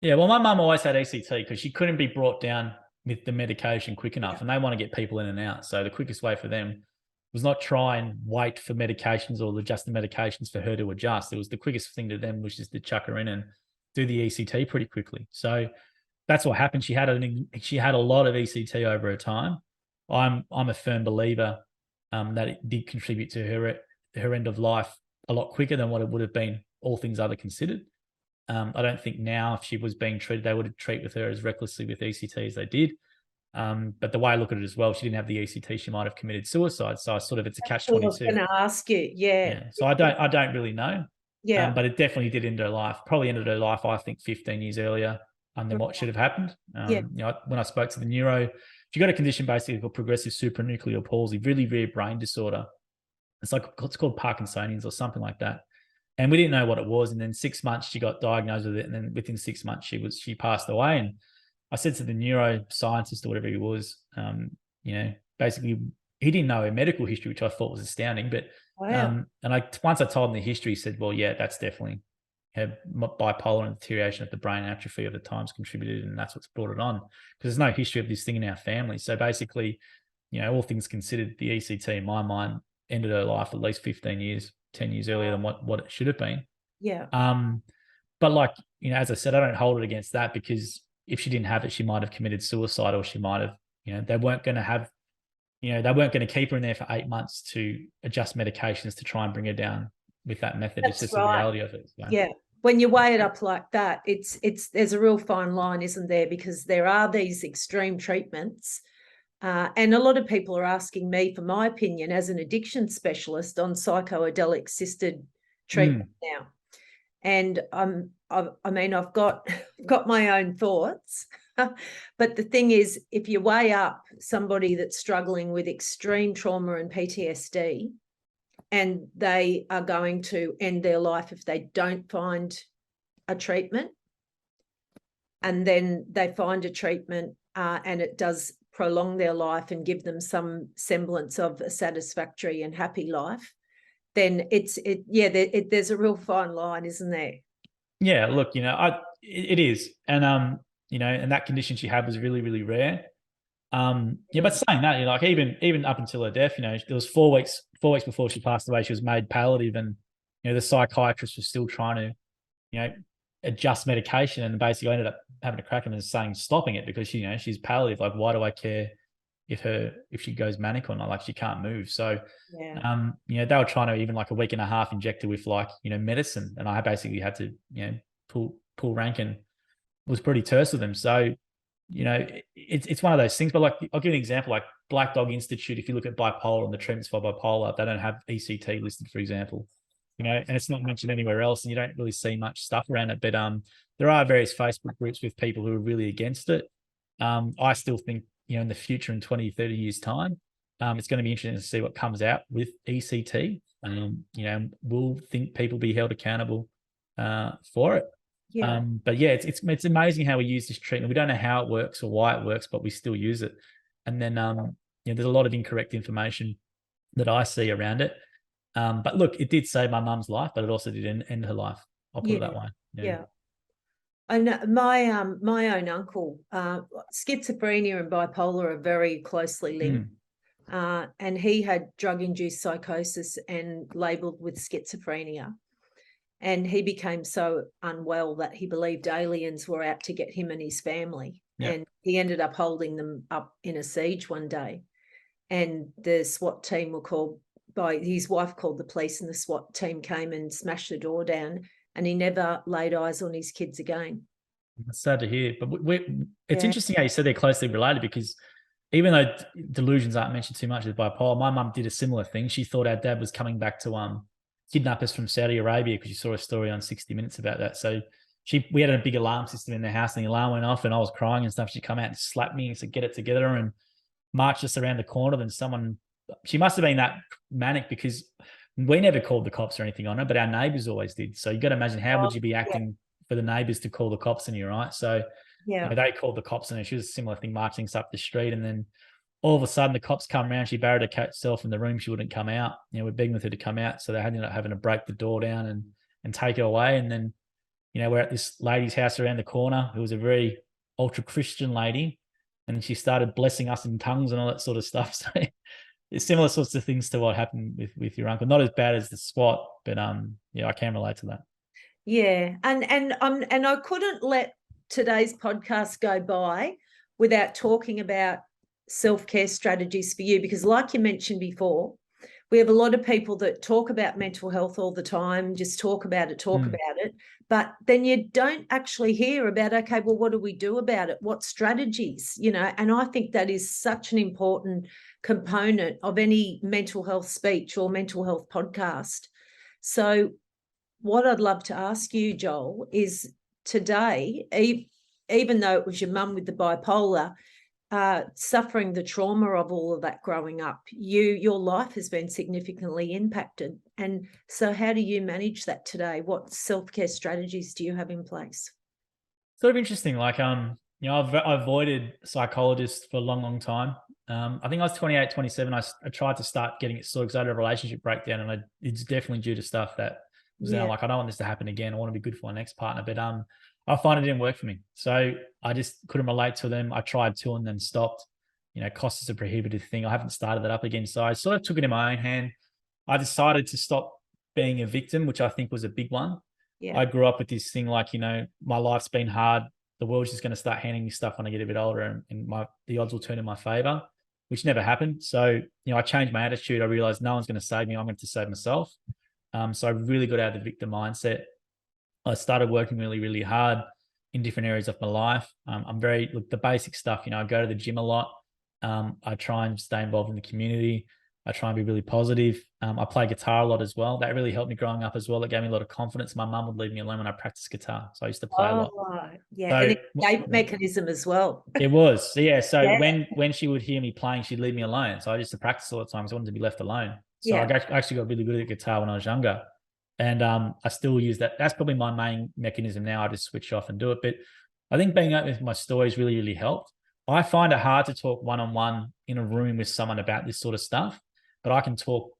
Yeah, well, my mum always had ECT because she couldn't be brought down with the medication quick enough, and they want to get people in and out. So the quickest way for them was not try and wait for medications or adjust the medications for her to adjust. It was the quickest thing to them, which is to chuck her in and do the ECT pretty quickly. So that's what happened. She had a lot of ECT over her time. I'm a firm believer that it did contribute to her end of life a lot quicker than what it would have been, all things other considered. I don't think now if she was being treated, they would have treated with her as recklessly with ECT as they did. But the way I look at it as well, she didn't have the ECT, she might have committed suicide. So it's a catch-22. I was going to ask you, yeah. So I don't really know. Yeah. But it definitely did end her life. Probably ended her life, I think, 15 years earlier than what should have happened. When I spoke to the neuro, she got a condition basically called progressive supranuclear palsy, really rare brain disorder. It's called Parkinsonians or something like that. And we didn't know what it was. And then 6 months she got diagnosed with it. And then within 6 months she passed away. And I said to the neuroscientist or whatever he was, basically he didn't know her medical history, which I thought was astounding. But once I told him the history, he said, well, yeah, that's definitely her bipolar and deterioration of the brain atrophy of the times contributed, and that's what's brought it on. Because there's no history of this thing in our family. So basically, all things considered, the ECT in my mind ended her life at least 10 years earlier than what it should have been. Yeah. But as I said, I don't hold it against that, because if she didn't have it, she might have committed suicide, or she might have, they weren't going to keep her in there for 8 months to adjust medications to try and bring her down with that method. It's just the reality of it. So. Yeah. When you weigh it up like that, there's a real fine line, isn't there? Because there are these extreme treatments. And a lot of people are asking me for my opinion as an addiction specialist on psychedelic assisted treatment now. And I've got my own thoughts. But the thing is, if you weigh up somebody that's struggling with extreme trauma and PTSD, and they are going to end their life if they don't find a treatment, and then they find a treatment and it does prolong their life and give them some semblance of a satisfactory and happy life, then there's a real fine line, isn't there? Yeah, look, it is. And and that condition she had was really, really rare. But saying that, like even up until her death, there was 4 weeks before she passed away, she was made palliative, and the psychiatrist was still trying to, adjust medication, and basically I ended up having to crack him and saying stopping it because she's palliative. Like, why do I care if she goes manic or not? Like, she can't move. So they were trying to, even like a week and a half, inject her with like medicine, and I basically had to pull rank, and was pretty terse with them. So it's one of those things. But like, I'll give you an example. Like Black Dog Institute, if you look at bipolar and the treatments for bipolar, they don't have ECT listed, for example. And it's not mentioned anywhere else, and you don't really see much stuff around it. But there are various Facebook groups with people who are really against it. I still think, in the future, in 20, 30 years' time, it's going to be interesting to see what comes out with ECT. Will people be held accountable for it? Yeah. But yeah, it's amazing how we use this treatment. We don't know how it works or why it works, but we still use it. And then there's a lot of incorrect information that I see around it. But look, it did save my mum's life, but it also did end her life. I'll put it that way. Yeah. And my own uncle, schizophrenia and bipolar are very closely linked. And he had drug-induced psychosis and labelled with schizophrenia. And he became so unwell that he believed aliens were out to get him and his family. Yep. And he ended up holding them up in a siege one day. And the SWAT team were called by his wife, called the police, and the SWAT team came and smashed the door down, and he never laid eyes on his kids again. It's sad to hear. But it's interesting how you said they're closely related, because even though delusions aren't mentioned too much with bipolar, my mum did a similar thing. She thought our dad was coming back to kidnap us from Saudi Arabia, because you saw a story on 60 Minutes about that. So we had a big alarm system in the house, and the alarm went off and I was crying and stuff. She'd come out and slap me and said, get it together, and marched us around the corner. Then she must have been that manic, because we never called the cops or anything on her, but our neighbours always did. So you got to imagine, how would you be acting for the neighbours to call the cops on you, right? So they called the cops on her. She was a similar thing, marching us up the street, and then all of a sudden the cops come around. She barricaded herself in the room. She wouldn't come out. We're begging with her to come out, so they ended up having to break the door down and take her away. And then we're at this lady's house around the corner, who was a very ultra Christian lady, and she started blessing us in tongues and all that sort of stuff. So it's similar sorts of things to what happened with your uncle. Not as bad as the SWAT, but I can relate to that. Yeah, and I couldn't let today's podcast go by without talking about self-care strategies for you, because like you mentioned before, we have a lot of people that talk about mental health all the time, just talk about it, but then you don't actually hear about, okay, well, what do we do about it? What strategies, and I think that is such an important component of any mental health speech or mental health podcast. So what I'd love to ask you, Joel, is today, even though it was your mum with the bipolar, suffering the trauma of all of that growing up, your life has been significantly impacted. And so how do you manage that today? What self-care strategies do you have in place? Sort of interesting. Like, I've avoided psychologists for a long, long time. I think I was 28, 27. I tried to start getting it sorted because I had a relationship breakdown, and it's definitely due to stuff that was now like, I don't want this to happen again. I want to be good for my next partner. But I find it didn't work for me. So I just couldn't relate to them. I tried to and then stopped. Cost is a prohibitive thing. I haven't started that up again. So I sort of took it in my own hand. I decided to stop being a victim, which I think was a big one. Yeah. I grew up with this thing like, my life's been hard. The world's just going to start handing me stuff when I get a bit older, and the odds will turn in my favor, which never happened. So, I changed my attitude. I realized no one's going to save me. I'm going to save myself. So I really got out of the victim mindset. I started working really, really hard in different areas of my life. The basic stuff, I go to the gym a lot. I try and stay involved in the community. I try and be really positive. I play guitar a lot as well. That really helped me growing up as well. It gave me a lot of confidence. My mum would leave me alone when I practiced guitar. So I used to play a lot. Yeah, so, and escape mechanism as well. It was. So, so when she would hear me playing, she'd leave me alone. So I used to practice all the time because I wanted to be left alone. So I actually got really good at guitar when I was younger. And I still use that. That's probably my main mechanism now. I just switch off and do it. But I think being open with my stories really, really helped. I find it hard to talk one-on-one in a room with someone about this sort of stuff, but I can talk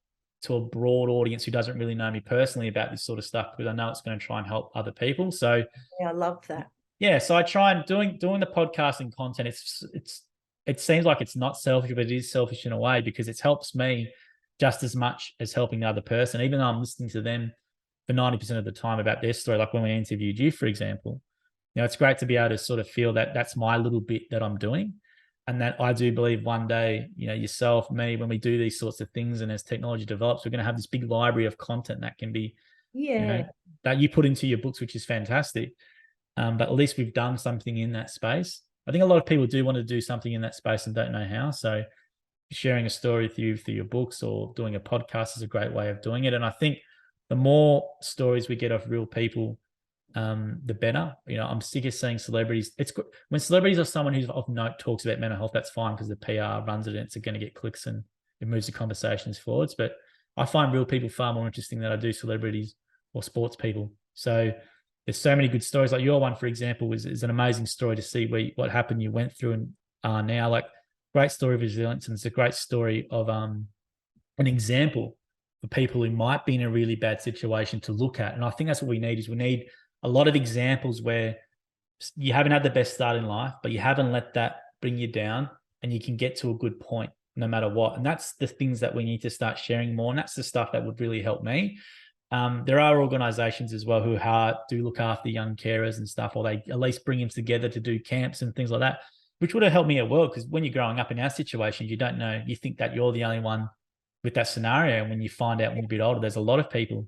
to a broad audience who doesn't really know me personally about this sort of stuff because I know it's going to try and help other people. So Yeah, I love that. yeah, so I try and doing the podcasting content. It seems like it's not selfish, but it is selfish in a way because it helps me just as much as helping the other person, even though I'm listening to them for 90% of the time about their story. Like when we interviewed you, for example, it's great to be able to sort of feel that that's my little bit that I'm doing. And that I do believe one day, yourself, me, when we do these sorts of things and as technology develops, we're going to have this big library of content that can be, that you put into your books, which is fantastic. But at least we've done something in that space. I think a lot of people do want to do something in that space and don't know how. So sharing a story through your books or doing a podcast is a great way of doing it. And I think the more stories we get of real people, the better. I'm sick of seeing celebrities. It's when celebrities or someone who's of note talks about mental health, that's fine because the PR runs it and it's going to get clicks and it moves the conversations forwards. But I find real people far more interesting than I do celebrities or sports people. So there's so many good stories. Like your one, for example, is an amazing story to see what happened you went through and are now. Like great story of resilience, and it's a great story of an example for people who might be in a really bad situation to look at. And I think that's what we need a lot of examples where you haven't had the best start in life, but you haven't let that bring you down and you can get to a good point no matter what. And that's the things that we need to start sharing more. And that's the stuff that would really help me. There are organizations as well who do look after young carers and stuff, or they at least bring them together to do camps and things like that, which would have helped me at work. Because when you're growing up in our situation, you don't know, you think that you're the only one with that scenario. And when you find out when you're a bit older, there's a lot of people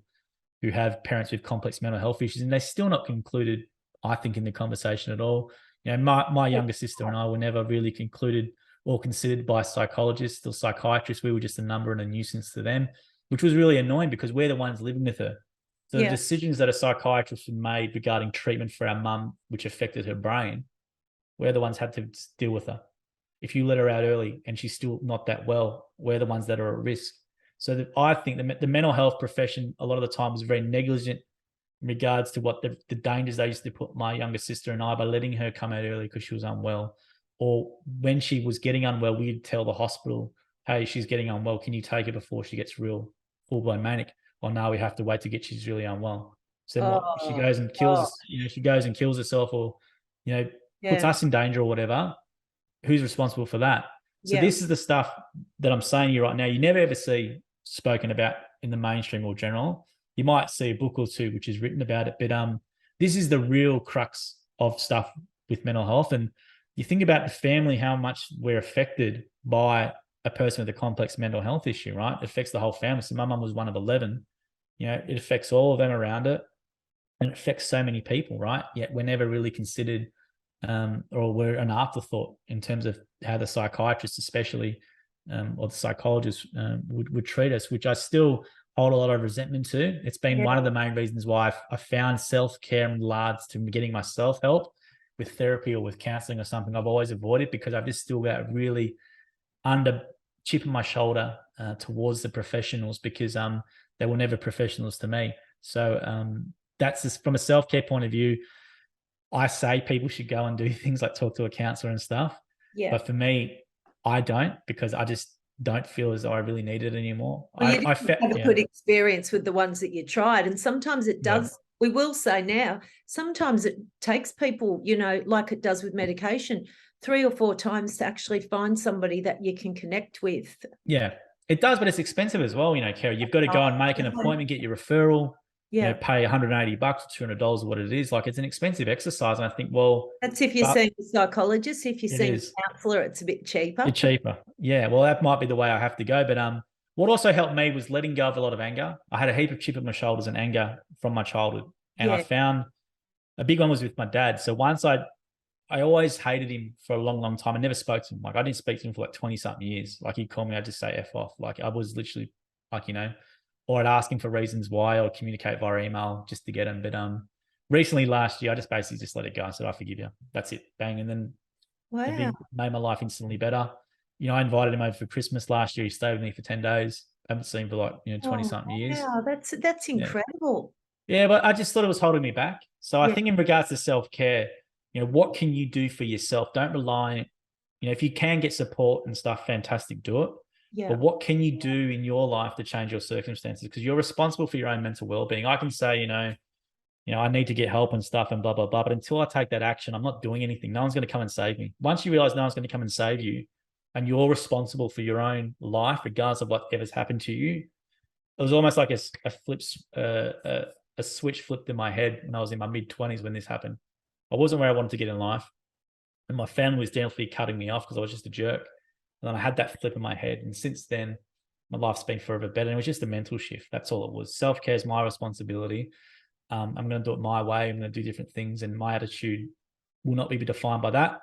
who have parents with complex mental health issues, and they're still not included, I think, in the conversation at all. My younger sister and I were never really concluded or considered by psychologists or psychiatrists. We were just a number and a nuisance to them, which was really annoying because we're the ones living with her. So the decisions that a psychiatrist had made regarding treatment for our mum, which affected her brain, we're the ones had to deal with her. If you let her out early and she's still not that well, we're the ones that are at risk. So I think the mental health profession a lot of the time was very negligent in regards to what the dangers they used to put my younger sister and I by letting her come out early because she was unwell. Or when she was getting unwell, we'd tell the hospital, hey, she's getting unwell. Can you take her before she gets real full-blown manic? Or no, we have to wait to get she's really unwell. So then she goes and kills, she goes and kills herself or, puts us in danger or whatever. Who's responsible for that? So this is the stuff that I'm saying to you right now. You never ever see spoken about in the mainstream or general. You might see a book or two which is written about it, but this is the real crux of stuff with mental health. And you think about the family, how much we're affected by a person with a complex mental health issue, right? It affects the whole family. So my mum was one of 11. It affects all of them around it, and it affects so many people, right? Yet we're never really considered or we're an afterthought in terms of how the psychiatrists especially or the psychologists would treat us, which I still hold a lot of resentment to. It's been one of the main reasons why I found self-care in regards to getting myself help with therapy or with counseling or something. I've always avoided because I've just still got really under chip on my shoulder towards the professionals because they were never professionals to me. So that's just from a self-care point of view. I say people should go and do things like talk to a counselor and stuff. Yeah. But for me, I don't, because I just don't feel as though I really need it anymore. Well, you have a good experience with the ones that you tried. And sometimes it does, we will say now, sometimes it takes people, like it does with medication, 3 or 4 times to actually find somebody that you can connect with. Yeah, it does, but it's expensive as well, Kerry. You've got to go and make an appointment, get your referral. Pay $180 or $200 or what it is. Like, it's an expensive exercise. And I think, well, that's if you're seeing a psychologist. If you're seeing a counsellor, it's a bit cheaper. It's cheaper. Yeah. Well, that might be the way I have to go. But what also helped me was letting go of a lot of anger. I had a heap of chip on my shoulders and anger from my childhood. And I found a big one was with my dad. So once I always hated him for a long, long time. I never spoke to him. Like, I didn't speak to him for like 20 something years. Like, he'd call me, I'd just say F off. Like, I was literally like, or I'd ask him for reasons why, or communicate via email just to get him. But recently last year, I just basically just let it go. I said, I forgive you. That's it. Bang. And then it made my life instantly better. I invited him over for Christmas last year. He stayed with me for 10 days. I haven't seen him for like, 20 something years. Wow, that's incredible. Yeah, but I just thought it was holding me back. So I think in regards to self-care, what can you do for yourself? Don't rely if you can get support and stuff, fantastic, do it. Yeah. But what can you do in your life to change your circumstances? Because you're responsible for your own mental well-being. I can say, I need to get help and stuff and blah, blah, blah. But until I take that action, I'm not doing anything. No one's going to come and save me. Once you realize no one's going to come and save you and you're responsible for your own life, regardless of whatever's happened to you, it was almost like a switch flipped in my head when I was in my mid-20s when this happened. I wasn't where I wanted to get in life. And my family was definitely cutting me off because I was just a jerk. And then I had that flip in my head. And since then, my life's been forever better. And it was just a mental shift. That's all it was. Self-care is my responsibility. I'm going to do it my way. I'm going to do different things. And my attitude will not be defined by that.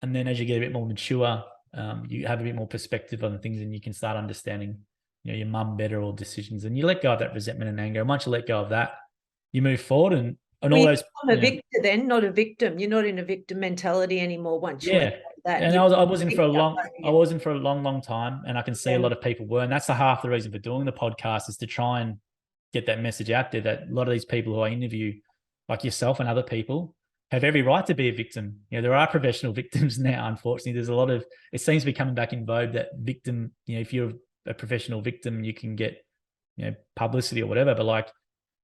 And then as you get a bit more mature, you have a bit more perspective on things and you can start understanding, your mum better or decisions. And you let go of that resentment and anger. And once you let go of that, you move forward and all those. You're a victor then, not a victim. You're not in a victim mentality anymore once you let go of that. And I was in for a long time. And I can see a lot of people were. And that's half the reason for doing the podcast is to try and get that message out there that a lot of these people who I interview, like yourself and other people, have every right to be a victim. There are professional victims now, unfortunately. There's a lot of, it seems to be coming back in vogue that victim, if you're a professional victim, you can get, publicity or whatever. But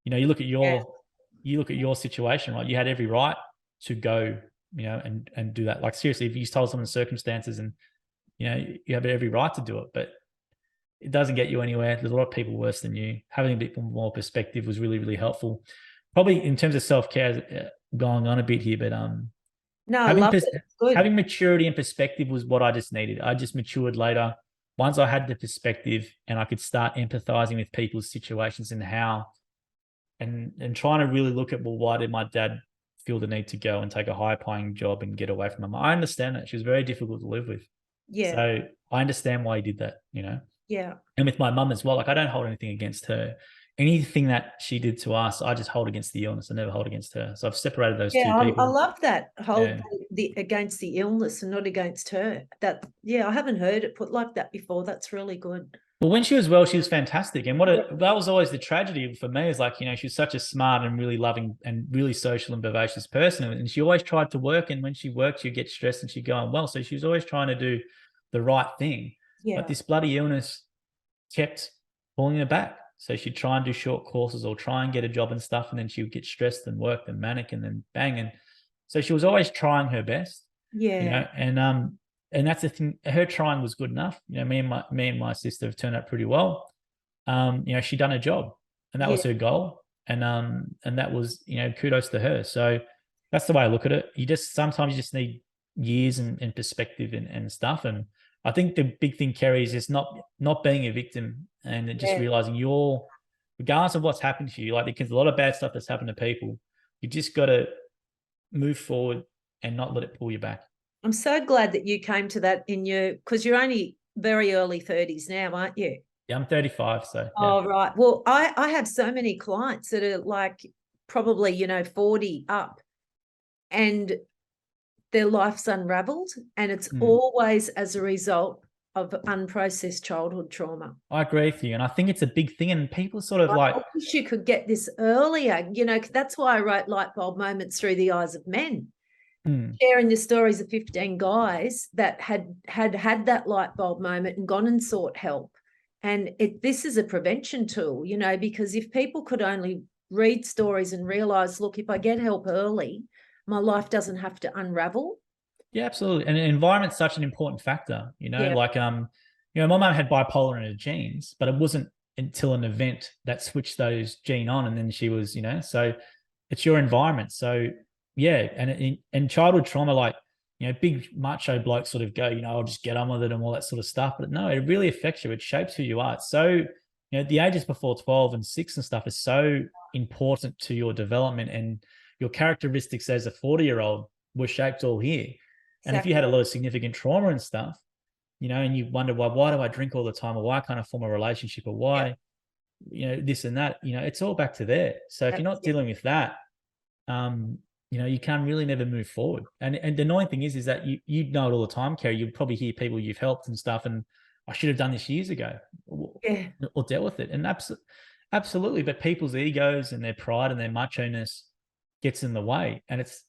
you look at your situation, right? You had every right to go, and do that. Like seriously, if you told someone the circumstances and, you have every right to do it, but it doesn't get you anywhere. There's a lot of people worse than you. Having a bit more perspective was really, really helpful. Probably in terms of self-care, going on a bit here, but no, I love it. Good. Having maturity and perspective was what I just needed. I just matured later. Once I had the perspective and I could start empathizing with people's situations and how, and trying to really look at, well, why did my dad feel the need to go and take a high-paying job and get away from my mum? I understand that. She was very difficult to live with. Yeah. So I understand why he did that, Yeah. And with my mum as well, I don't hold anything against her. Anything that she did to us, I just hold against the illness. I never hold against her. So I've separated those two people. I love that against the illness and not against her. I haven't heard it put like that before. That's really good. Well, when she was well, she was fantastic. And that was always the tragedy for me is she was such a smart and really loving and really social and vivacious person. And she always tried to work. And when she worked, she'd get stressed and she'd go unwell. So she was always trying to do the right thing. Yeah. But this bloody illness kept pulling her back. So she'd try and do short courses or try and get a job and stuff. And then she would get stressed and worked and manic and then bang. And so she was always trying her best. Yeah. And that's the thing. Her trying was good enough. Me and my sister have turned out pretty well. She done her job, and that was her goal. And that was kudos to her. So that's the way I look at it. Sometimes you just need years and perspective and stuff. And I think the big thing, Kerry, is just not being a victim and just realizing regardless of what's happened to you, because a lot of bad stuff that's happened to people, you just got to move forward and not let it pull you back. I'm so glad that you came to that because you're only very early 30s now, aren't you? Yeah, I'm 35. So. Yeah. Oh, right. Well, I have so many clients that are probably, 40 up and their life's unraveled and it's always as a result of unprocessed childhood trauma. I agree with you. And I think it's a big thing. And people sort of I wish you could get this earlier. That's why I wrote Light Bulb Moments Through the Eyes of Men. Sharing the stories of 15 guys that had that light bulb moment and gone and sought help. And this is a prevention tool, because if people could only read stories and realize, look, if I get help early, my life doesn't have to unravel. Yeah, absolutely. And environment's such an important factor, my mum had bipolar in her genes, but it wasn't until an event that switched those gene on. And then she was, so it's your environment. So yeah. And childhood trauma, big macho blokes sort of go, I'll just get on with it and all that sort of stuff. But no, it really affects you. It shapes who you are. So, the ages before 12 and 6 and stuff is so important to your development, and your characteristics as a 40-year-old were shaped all here. Exactly. And if you had a lot of significant trauma and stuff, and you wonder why do I drink all the time, or why can't I form a relationship, or why, this and that, it's all back to there. So if you're not dealing with that, you can really never move forward. And the annoying thing is that you know it all the time, Kerry. You'd probably hear people you've helped and stuff, and I should have done this years ago, or dealt with it. And absolutely, but people's egos and their pride and their macho-ness gets in the way. And it's,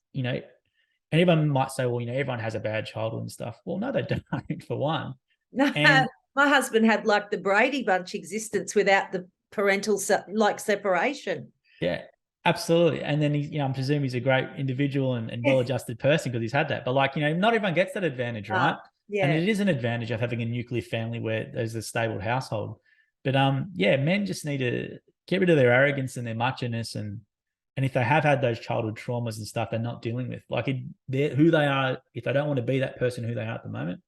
anyone might say, well, everyone has a bad childhood and stuff. Well, no, they don't, for one. No, And my husband had like the Brady Bunch existence without the parental separation. yeah, absolutely. And then I'm presuming he's a great individual and well-adjusted person because he's had that. But not everyone gets that advantage, right? Yeah. And it is an advantage of having a nuclear family where there's a stable household. But men just need to get rid of their arrogance and their machiness, and if they have had those childhood traumas and stuff they're not dealing with, they're who they are. If they don't want to be that person who they are at the moment,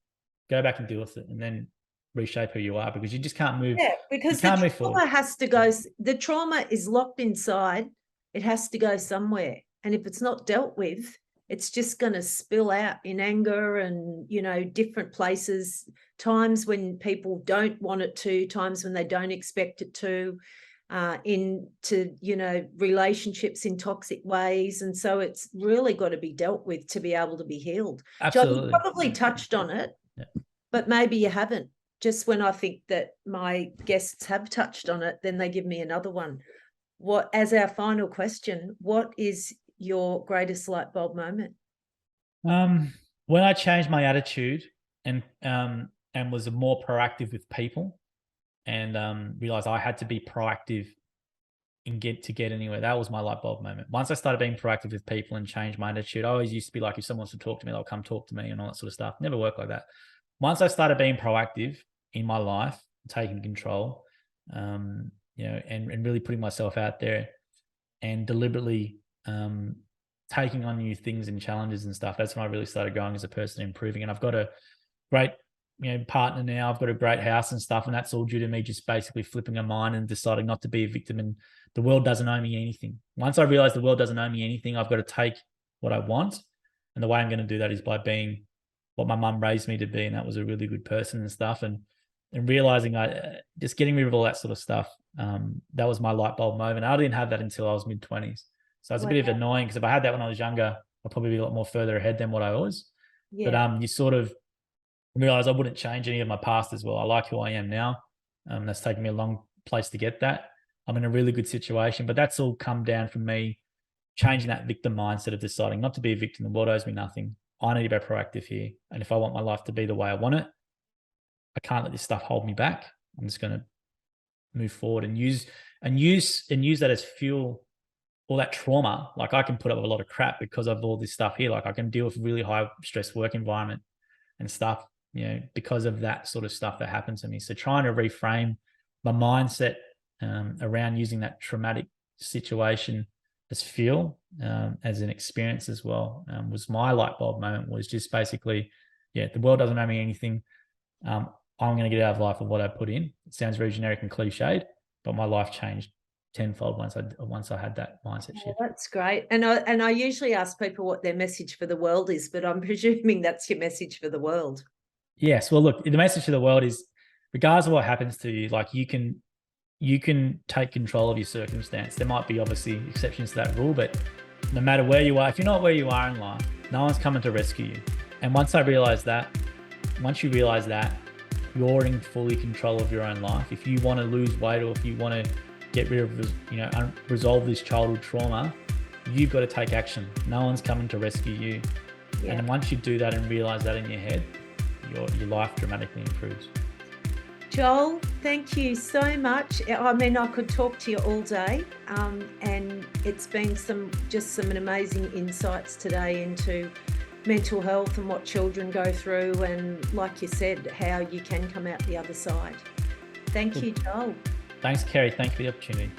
go back and deal with it, and then reshape who you are, because you just can't move. Yeah, because the trauma has to go. The trauma is locked inside. It has to go somewhere, and if it's not dealt with, it's just going to spill out in anger and different places. Times when people don't want it to, times when they don't expect it to, into relationships in toxic ways, and so it's really got to be dealt with to be able to be healed. Absolutely. John, you probably touched on it, but maybe you haven't. Just when I think that my guests have touched on it, then they give me another one. As our final question, what is your greatest light bulb moment? When I changed my attitude and was more proactive with people, and realized I had to be proactive and get anywhere. That was my light bulb moment. Once I started being proactive with people and changed my attitude, I always used to be like, if someone wants to talk to me, they'll come talk to me and all that sort of stuff. Never worked like that. Once I started being proactive in my life, taking control, and really putting myself out there and deliberately taking on new things and challenges and stuff, that's when I really started growing as a person, improving. And I've got a great partner now. I've got a great house and stuff, and that's all due to me just basically flipping a mind and deciding not to be a victim. And the world doesn't owe me anything. Once I realized the world doesn't owe me anything, I've got to take what I want, and the way I'm going to do that is by being what my mum raised me to be, and that was a really good person and stuff. And realizing just getting rid of all that sort of stuff, that was my light bulb moment. I didn't have that until I was mid-20s, so it's a bit of annoying, because if I had that when I was younger, I'd probably be a lot more further ahead than what I was. But you sort of realize I wouldn't change any of my past as well. I like who I am now. That's taken me a long place to get that. I'm in a really good situation, but that's all come down from me changing that victim mindset of deciding not to be a victim. The world owes me nothing. I need to be proactive here. And if I want my life to be the way I want it, I can't let this stuff hold me back. I'm just going to move forward and use that as fuel. All that trauma, like I can put up with a lot of crap because of all this stuff here. Like I can deal with really high stress work environment and stuff, because of that sort of stuff that happened to me. So trying to reframe my mindset around using that traumatic situation as fuel, as an experience as well, was my light bulb moment. Was just basically, the world doesn't owe me anything. I'm going to get out of life of what I put in. It sounds very generic and cliched, but my life changed tenfold once I had that mindset shift. That's great. And I usually ask people what their message for the world is, but I'm presuming that's your message for the world. Yes. Well, look, the message for the world is, regardless of what happens to you, like you can take control of your circumstance. There might be obviously exceptions to that rule, but no matter where you are, if you're not where you are in life, no one's coming to rescue you. And once you realize that, you're in fully control of your own life. If you want to lose weight, or if you want to get rid of, resolve this childhood trauma, you've got to take action. No one's coming to rescue you. Yeah. And once you do that and realize that in your head, your life dramatically improves. Joel, thank you so much. I mean, I could talk to you all day, and it's been some amazing insights today into mental health and what children go through, and like you said, how you can come out the other side. Thank you, Joel. Thanks, Kerry. Thanks for the opportunity.